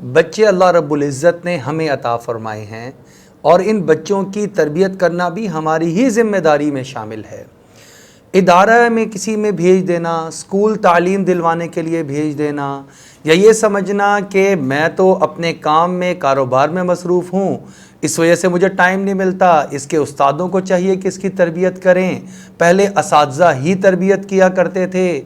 بچے اللہ رب العزت نے ہمیں عطا فرمائے ہیں اور ان بچوں کی تربیت کرنا بھی ہماری ہی ذمہ داری میں شامل ہے۔ ادارہ میں کسی میں بھیج دینا، اسکول تعلیم دلوانے کے لیے بھیج دینا، یا یہ سمجھنا کہ میں تو اپنے کام میں کاروبار میں مصروف ہوں، اس وجہ سے مجھے ٹائم نہیں ملتا، اس کے استادوں کو چاہیے کہ اس کی تربیت کریں۔ پہلے اساتذہ ہی تربیت کیا کرتے تھے۔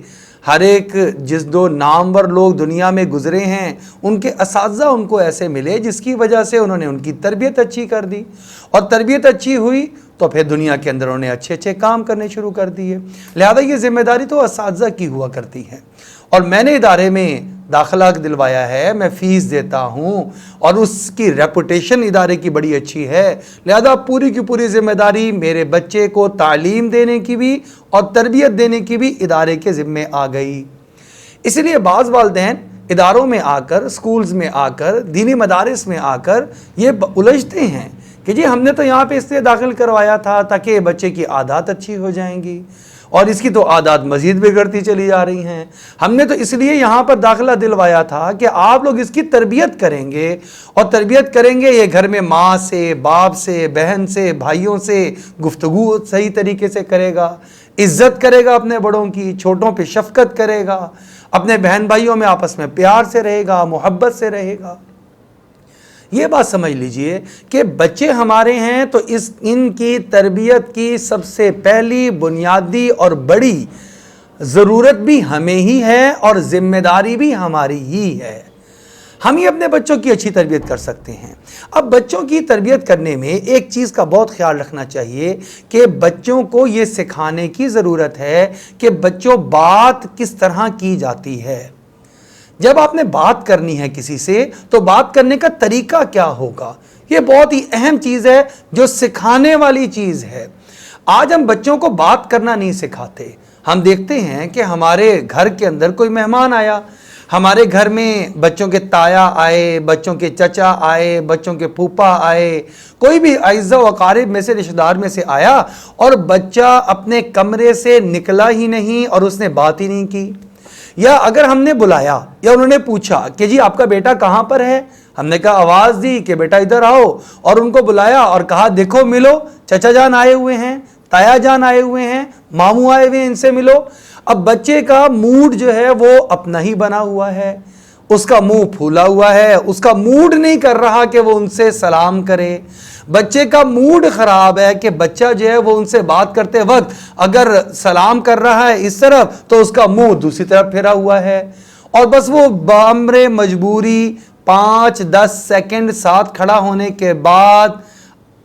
ہر ایک جس دو نامور لوگ دنیا میں گزرے ہیں ان کے اساتذہ ان کو ایسے ملے جس کی وجہ سے انہوں نے ان کی تربیت اچھی کر دی، اور تربیت اچھی ہوئی تو پھر دنیا کے اندر انہوں نے اچھے اچھے کام کرنے شروع کر دیے۔ لہذا یہ ذمہ داری تو اساتذہ کی ہوا کرتی ہے، اور میں نے ادارے میں داخلہ دلوایا ہے، میں فیس دیتا ہوں اور اس کی ریپوٹیشن ادارے کی بڑی اچھی ہے، لہذا پوری کی پوری ذمہ داری میرے بچے کو تعلیم دینے کی بھی اور تربیت دینے کی بھی ادارے کے ذمے آ گئی۔ اس لیے بعض والدین اداروں میں آ کر، سکولز میں آ کر، دینی مدارس میں آ کر یہ الجھتے ہیں کہ جی ہم نے تو یہاں پہ اس لیے داخل کروایا تھا تاکہ بچے کی عادات اچھی ہو جائیں گی، اور اس کی تو عادات مزید بگڑتی چلی جا رہی ہیں۔ ہم نے تو اس لیے یہاں پر داخلہ دلوایا تھا کہ آپ لوگ اس کی تربیت کریں گے، اور تربیت کریں گے یہ گھر میں ماں سے، باپ سے، بہن سے، بھائیوں سے گفتگو صحیح طریقے سے کرے گا، عزت کرے گا اپنے بڑوں کی، چھوٹوں پہ شفقت کرے گا، اپنے بہن بھائیوں میں آپس میں پیار سے رہے گا، محبت سے رہے گا۔ یہ بات سمجھ لیجئے کہ بچے ہمارے ہیں تو ان کی تربیت کی سب سے پہلی بنیادی اور بڑی ضرورت بھی ہمیں ہی ہے، اور ذمہ داری بھی ہماری ہی ہے۔ ہم ہی اپنے بچوں کی اچھی تربیت کر سکتے ہیں۔ اب بچوں کی تربیت کرنے میں ایک چیز کا بہت خیال رکھنا چاہیے کہ بچوں کو یہ سکھانے کی ضرورت ہے کہ بچوں بات کس طرح کی جاتی ہے۔ جب آپ نے بات کرنی ہے کسی سے تو بات کرنے کا طریقہ کیا ہوگا، یہ بہت ہی اہم چیز ہے جو سکھانے والی چیز ہے۔ آج ہم بچوں کو بات کرنا نہیں سکھاتے۔ ہم دیکھتے ہیں کہ ہمارے گھر کے اندر کوئی مہمان آیا، ہمارے گھر میں بچوں کے تایا آئے، بچوں کے چچا آئے، بچوں کے پھوپھا آئے، کوئی بھی اعزاء و اقارب میں سے، رشتہ دار میں سے آیا، اور بچہ اپنے کمرے سے نکلا ہی نہیں اور اس نے بات ہی نہیں کی۔ یا اگر ہم نے بلایا یا انہوں نے پوچھا کہ جی آپ کا بیٹا کہاں پر ہے، ہم نے کہا آواز دی کہ بیٹا ادھر آؤ، اور ان کو بلایا اور کہا دیکھو ملو، چچا جان آئے ہوئے ہیں، تایا جان آئے ہوئے ہیں، ماموں آئے ہوئے ہیں، ان سے ملو۔ اب بچے کا موڈ جو ہے وہ اپنا ہی بنا ہوا ہے، اس کا منہ پھولا ہوا ہے، اس کا موڈ نہیں کر رہا کہ وہ ان سے سلام کرے۔ بچے کا موڈ خراب ہے کہ بچہ جو ہے وہ ان سے بات کرتے وقت اگر سلام کر رہا ہے اس طرف تو اس کا منہ دوسری طرف پھیرا ہوا ہے، اور بس وہ بامر مجبوری 5-10 سیکنڈ ساتھ کھڑا ہونے کے بعد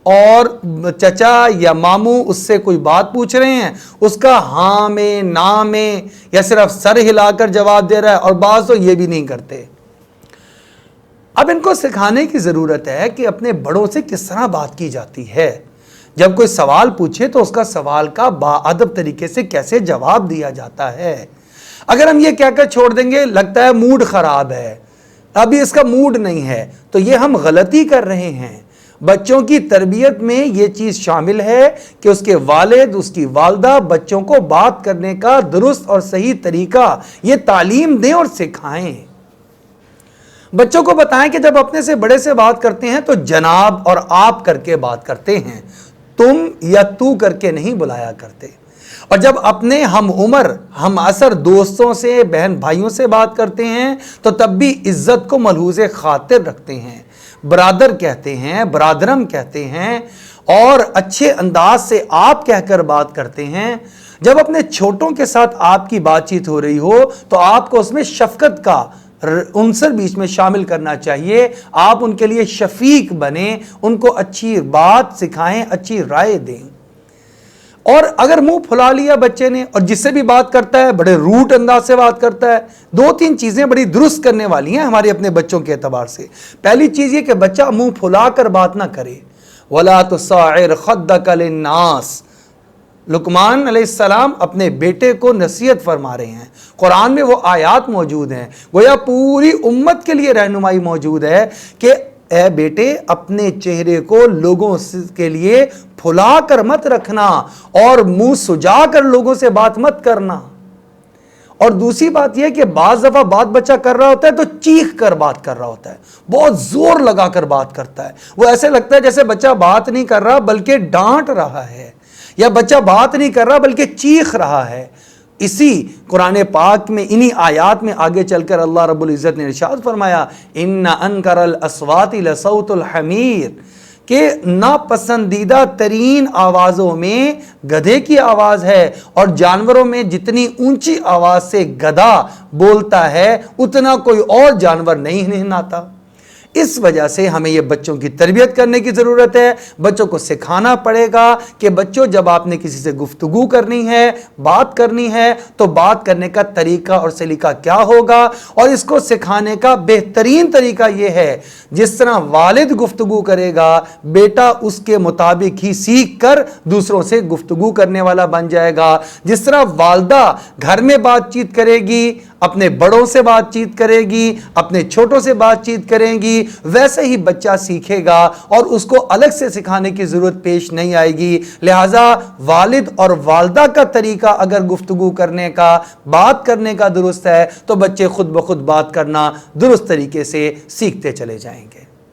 اور چچا یا ماموں اس سے کوئی بات پوچھ رہے ہیں، اس کا ہاں میں، نا میں، یا صرف سر ہلا کر جواب دے رہا ہے، اور بعض تو یہ بھی نہیں کرتے۔ اب ان کو سکھانے کی ضرورت ہے کہ اپنے بڑوں سے کس طرح بات کی جاتی ہے۔ جب کوئی سوال پوچھے تو اس کا سوال کا باادب طریقے سے کیسے جواب دیا جاتا ہے۔ اگر ہم یہ کہہ کر چھوڑ دیں گے لگتا ہے موڈ خراب ہے، ابھی اس کا موڈ نہیں ہے، تو یہ ہم غلطی کر رہے ہیں۔ بچوں کی تربیت میں یہ چیز شامل ہے کہ اس کے والد، اس کی والدہ بچوں کو بات کرنے کا درست اور صحیح طریقہ یہ تعلیم دیں اور سکھائیں۔ بچوں کو بتائیں کہ جب اپنے سے بڑے سے بات کرتے ہیں تو جناب اور آپ کر کے بات کرتے ہیں، تم یا تو کر کے نہیں بلایا کرتے۔ اور جب اپنے ہم عمر، ہم عصر دوستوں سے، بہن بھائیوں سے بات کرتے ہیں تو تب بھی عزت کو ملحوظ خاطر رکھتے ہیں، برادر کہتے ہیں، برادرم کہتے ہیں، اور اچھے انداز سے آپ کہہ کر بات کرتے ہیں۔ جب اپنے چھوٹوں کے ساتھ آپ کی بات چیت ہو رہی ہو تو آپ کو اس میں شفقت کا عنصر بیچ میں شامل کرنا چاہیے۔ آپ ان کے لیے شفیق بنیں، ان کو اچھی بات سکھائیں، اچھی رائے دیں۔ اور اگر منہ پھلا لیا بچے نے اور جس سے بھی بات کرتا ہے بڑے روٹ انداز سے بات کرتا ہے، 2-3 چیزیں بڑی درست کرنے والی ہیں ہمارے اپنے بچوں کے اعتبار سے۔ پہلی چیز یہ کہ بچہ منہ پھلا کر بات نہ کرے۔ وَلَا تُصَعِّرْ خَدَّكَ لِلنَّاسِ، لقمان علیہ السلام اپنے بیٹے کو نصیحت فرما رہے ہیں۔ قرآن میں وہ آیات موجود ہیں، گویا پوری امت کے لیے رہنمائی موجود ہے کہ اے بیٹے اپنے چہرے کو لوگوں کے لیے پھلا کر مت رکھنا، اور منہ سجا کر لوگوں سے بات مت کرنا۔ اور دوسری بات یہ کہ بعض دفعہ بات بچہ کر رہا ہوتا ہے تو چیخ کر بات کر رہا ہوتا ہے، بہت زور لگا کر بات کرتا ہے، وہ ایسے لگتا ہے جیسے بچہ بات نہیں کر رہا بلکہ ڈانٹ رہا ہے، یا بچہ بات نہیں کر رہا بلکہ چیخ رہا ہے۔ اسی قرآن پاک میں انہی آیات میں آگے چل کر اللہ رب العزت نے ارشاد فرمایا ان انکر الاصوات لصوت الحمیر، کہ ناپسندیدہ ترین آوازوں میں گدھے کی آواز ہے، اور جانوروں میں جتنی اونچی آواز سے گدھا بولتا ہے اتنا کوئی اور جانور نہیں نہناتا۔ اس وجہ سے ہمیں یہ بچوں کی تربیت کرنے کی ضرورت ہے، بچوں کو سکھانا پڑے گا کہ بچوں جب آپ نے کسی سے گفتگو کرنی ہے، بات کرنی ہے، تو بات کرنے کا طریقہ اور سلیقہ کیا ہوگا، اور اس کو سکھانے کا بہترین طریقہ یہ ہے جس طرح والد گفتگو کرے گا بیٹا اس کے مطابق ہی سیکھ کر دوسروں سے گفتگو کرنے والا بن جائے گا، جس طرح والدہ گھر میں بات چیت کرے گی، اپنے بڑوں سے بات چیت کرے گی، اپنے چھوٹوں سے بات چیت کریں گی، ویسے ہی بچہ سیکھے گا اور اس کو الگ سے سکھانے کی ضرورت پیش نہیں آئے گی۔ لہٰذا والد اور والدہ کا طریقہ اگر گفتگو کرنے کا، بات کرنے کا درست ہے تو بچے خود بخود بات کرنا درست طریقے سے سیکھتے چلے جائیں گے۔